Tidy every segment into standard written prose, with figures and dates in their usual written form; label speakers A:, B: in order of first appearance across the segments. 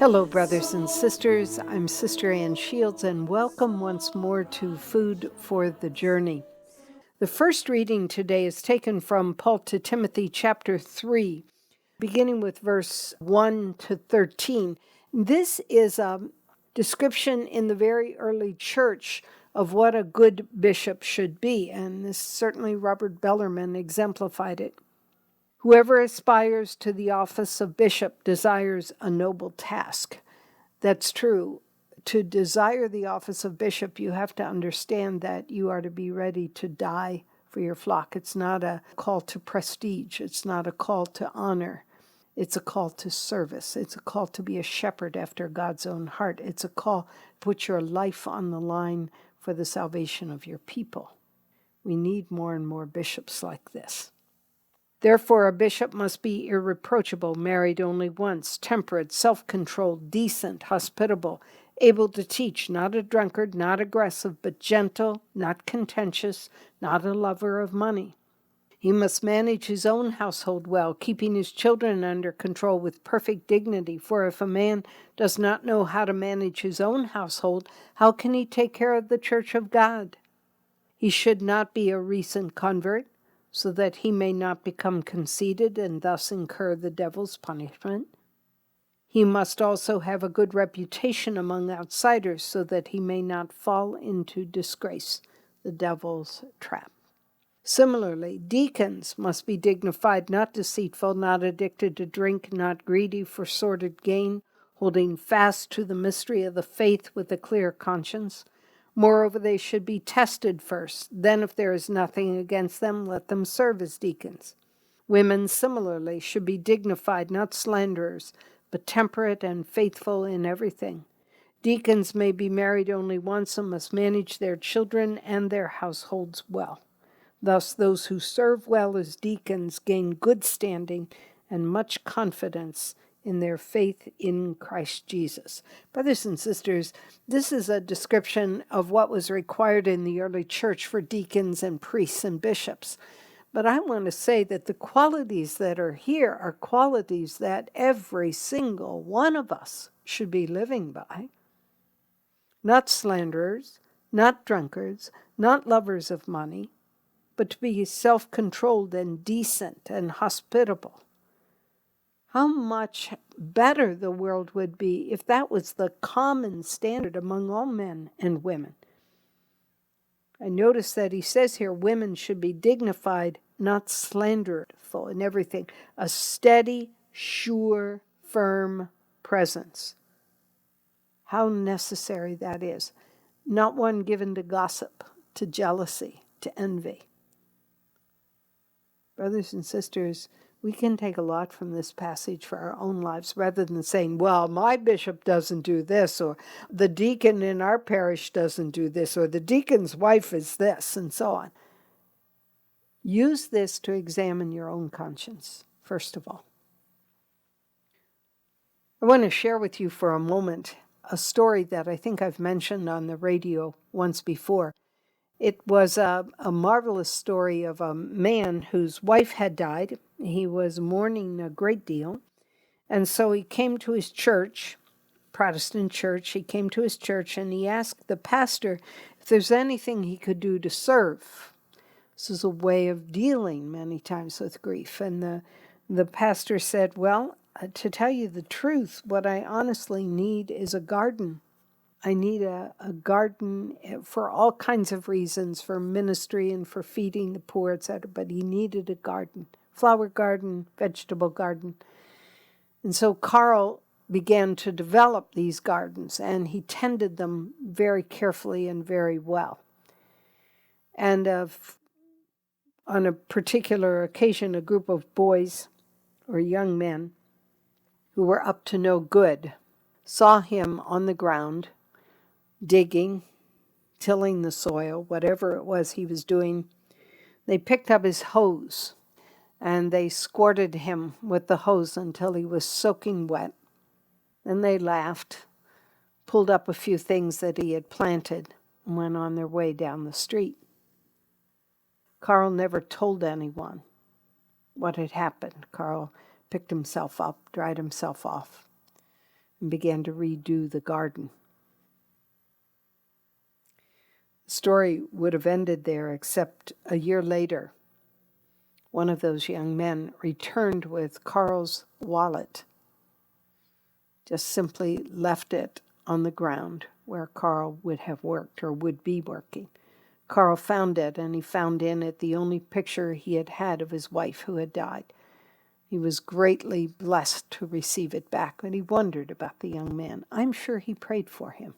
A: Hello, brothers and sisters. I'm Sister Ann Shields, and welcome once more to Food for the Journey. The first reading today is taken from Paul to Timothy, chapter 3, beginning with verse 1 to 13. This is a description in the very early church of what a good bishop should be, and this certainly Robert Bellarmine exemplified it. Whoever aspires to the office of bishop desires a noble task. That's true. To desire the office of bishop, you have to understand that you are to be ready to die for your flock. It's not a call to prestige. It's not a call to honor. It's a call to service. It's a call to be a shepherd after God's own heart. It's a call to put your life on the line for the salvation of your people. We need more and more bishops like this. Therefore, a bishop must be irreproachable, married only once, temperate, self-controlled, decent, hospitable, able to teach, not a drunkard, not aggressive, but gentle, not contentious, not a lover of money. He must manage his own household well, keeping his children under control with perfect dignity, for if a man does not know how to manage his own household, how can he take care of the church of God? He should not be a recent convert, so that he may not become conceited and thus incur the devil's punishment. He must also have a good reputation among outsiders, so that he may not fall into disgrace, the devil's trap. Similarly, deacons must be dignified, not deceitful, not addicted to drink, not greedy for sordid gain, holding fast to the mystery of the faith with a clear conscience. Moreover, they should be tested first. Then, if there is nothing against them, let them serve as deacons. Women, similarly, should be dignified, not slanderers, but temperate and faithful in everything. Deacons may be married only once and must manage their children and their households well. Thus, those who serve well as deacons gain good standing and much confidence in their faith in Christ Jesus. Brothers and sisters, this is a description of what was required in the early church for deacons and priests and bishops. But I want to say that the qualities that are here are qualities that every single one of us should be living by. Not slanderers, not drunkards, not lovers of money, but to be self-controlled and decent and hospitable. How much better the world would be if that was the common standard among all men and women. I notice that he says here women should be dignified, not slanderful in everything. A steady, sure, firm presence. How necessary that is. Not one given to gossip, to jealousy, to envy. Brothers and sisters, we can take a lot from this passage for our own lives rather than saying, well, my bishop doesn't do this, or the deacon in our parish doesn't do this, or the deacon's wife is this, and so on. Use this to examine your own conscience, first of all. I want to share with you for a moment a story that I think I've mentioned on the radio once before. It was a marvelous story of a man whose wife had died. He was mourning a great deal. And so he came to his church, Protestant church. He came to his church and he asked the pastor if there's anything he could do to serve. This is a way of dealing many times with grief. And the pastor said, well, to tell you the truth, what I honestly need is a garden. I need a garden for all kinds of reasons, for ministry and for feeding the poor, etc. But he needed a garden, flower garden, vegetable garden. And so Carl began to develop these gardens, and he tended them very carefully and very well. And on a particular occasion, a group of boys or young men who were up to no good saw him on the ground, digging, tilling the soil, whatever it was he was doing. They picked up his hose and they squirted him with the hose until he was soaking wet. Then they laughed, pulled up a few things that he had planted, and went on their way down the street. Carl never told anyone what had happened. Carl picked himself up, dried himself off, and began to redo the garden. The story would have ended there, except a year later, one of those young men returned with Carl's wallet, just simply left it on the ground where Carl would have worked or would be working. Carl found it, and he found in it the only picture he had had of his wife who had died. He was greatly blessed to receive it back, but he wondered about the young man. I'm sure he prayed for him.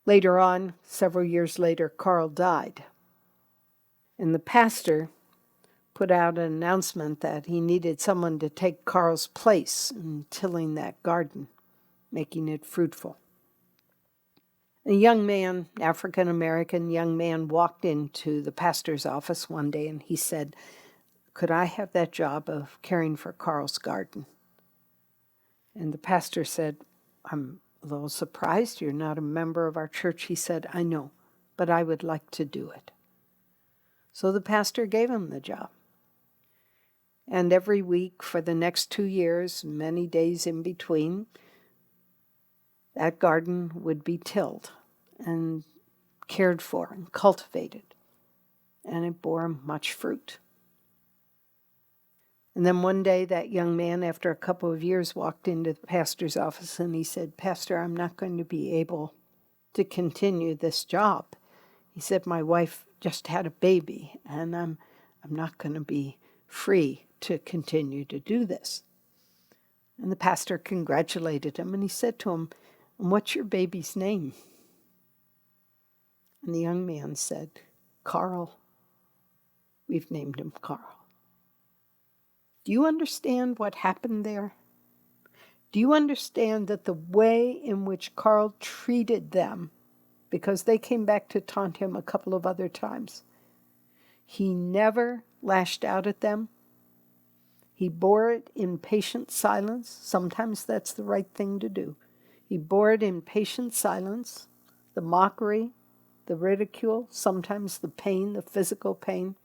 A: Later on, several years later, Carl died. And the pastor put out an announcement that he needed someone to take Carl's place in tilling that garden, making it fruitful. A young man, African-American young man, walked into the pastor's office one day and he said, "Could I have that job of caring for Carl's garden?" And the pastor said, "I'm a little surprised. You're not a member of our church." He said, "I know, but I would like to do it." So the pastor gave him the job. And every week for the next 2 years, many days in between, that garden would be tilled and cared for and cultivated, and it bore much fruit. And then one day that young man, after a couple of years, walked into the pastor's office and he said, "Pastor, I'm not going to be able to continue this job." He said, "My wife just had a baby and I'm not going to be free to continue to do this." And the pastor congratulated him and he said to him, "And what's your baby's name?" And the young man said, "Carl. We've named him Carl." Do you understand what happened there? Do you understand that the way in which Carl treated them, because they came back to taunt him a couple of other times, he never lashed out at them. He bore it in patient silence. Sometimes that's the right thing to do. He bore it in patient silence, the mockery, the ridicule, sometimes the pain, the physical pain.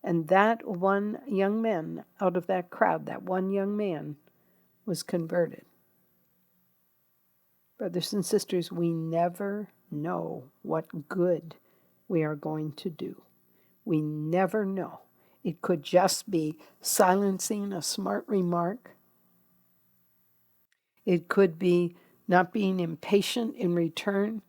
A: And that one young man out of that crowd, that one young man, was converted. Brothers and sisters, we never know what good we are going to do. We never know. It could just be silencing a smart remark. It could be not being impatient in return.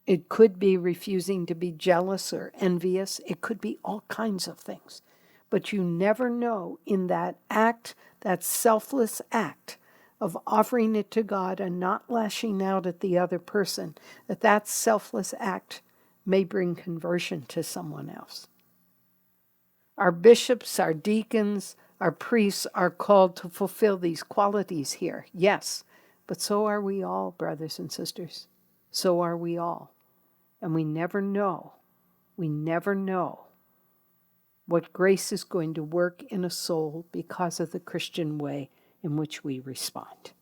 A: It could be refusing to be jealous or envious. It could be all kinds of things. But you never know in that act, that selfless act of offering it to God and not lashing out at the other person, that selfless act may bring conversion to someone else. Our bishops, our deacons, our priests are called to fulfill these qualities here, yes, but so are we all, brothers and sisters. So are we all. And we never know what grace is going to work in a soul because of the Christian way in which we respond.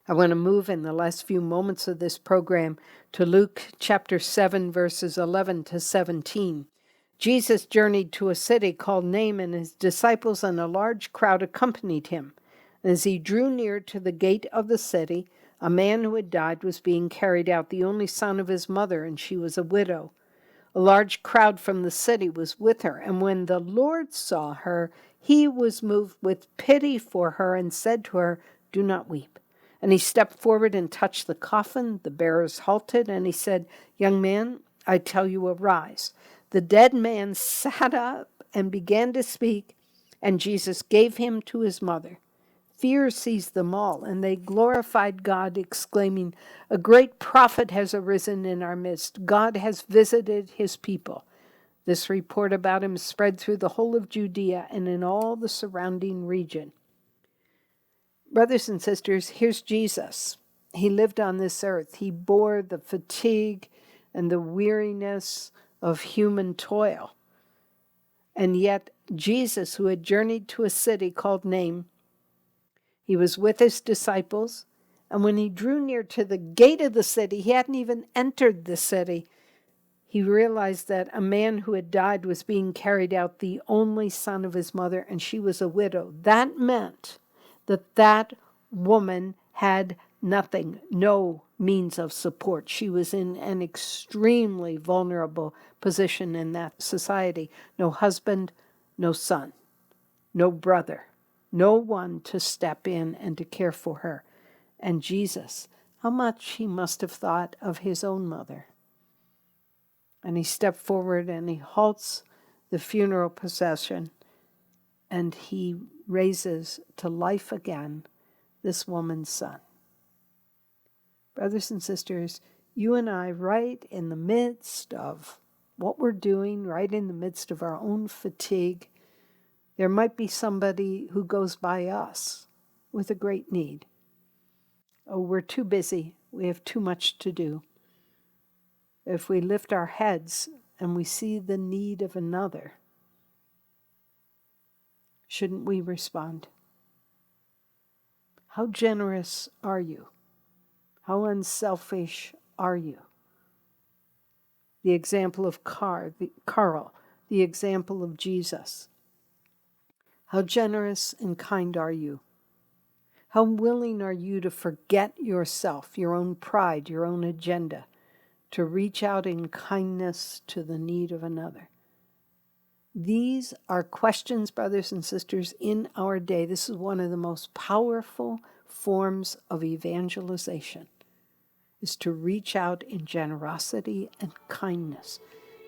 A: I want to move in the last few moments of this program to Luke chapter 7, verses 11 to 17. Jesus journeyed to a city called Nain, and his disciples and a large crowd accompanied him. And as he drew near to the gate of the city, a man who had died was being carried out, the only son of his mother, and she was a widow. A large crowd from the city was with her, and when the Lord saw her, he was moved with pity for her and said to her, "Do not weep." And he stepped forward and touched the coffin. The bearers halted, and he said, "Young man, I tell you, arise." The dead man sat up and began to speak, and Jesus gave him to his mother. Fear seized them all, and they glorified God, exclaiming, "A great prophet has arisen in our midst. God has visited his people." This report about him spread through the whole of Judea and in all the surrounding region. Brothers and sisters, here's Jesus. He lived on this earth. He bore the fatigue and the weariness of human toil. And yet Jesus, who had journeyed to a city called Nain, he was with his disciples, and when he drew near to the gate of the city, he hadn't even entered the city, he realized that a man who had died was being carried out, the only son of his mother, and she was a widow. That meant that woman had nothing, no means of support. She was in an extremely vulnerable position in that society. No husband, no son, no brother, no one to step in and to care for her. And Jesus, how much he must have thought of his own mother. And he stepped forward and he halts the funeral procession and he raises to life again this woman's son. Brothers and sisters, you and I, right in the midst of what we're doing, right in the midst of our own fatigue, there might be somebody who goes by us with a great need. Oh, we're too busy. We have too much to do. If we lift our heads and we see the need of another, shouldn't we respond? How generous are you? How unselfish are you? The example of Carl, the example of Jesus. How generous and kind are you? How willing are you to forget yourself, your own pride, your own agenda, to reach out in kindness to the need of another? These are questions, brothers and sisters, in our day. This is one of the most powerful forms of evangelization, is to reach out in generosity and kindness.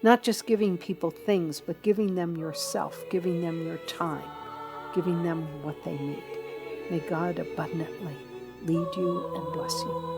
A: Not just giving people things, but giving them yourself, giving them your time, giving them what they need. May God abundantly lead you and bless you.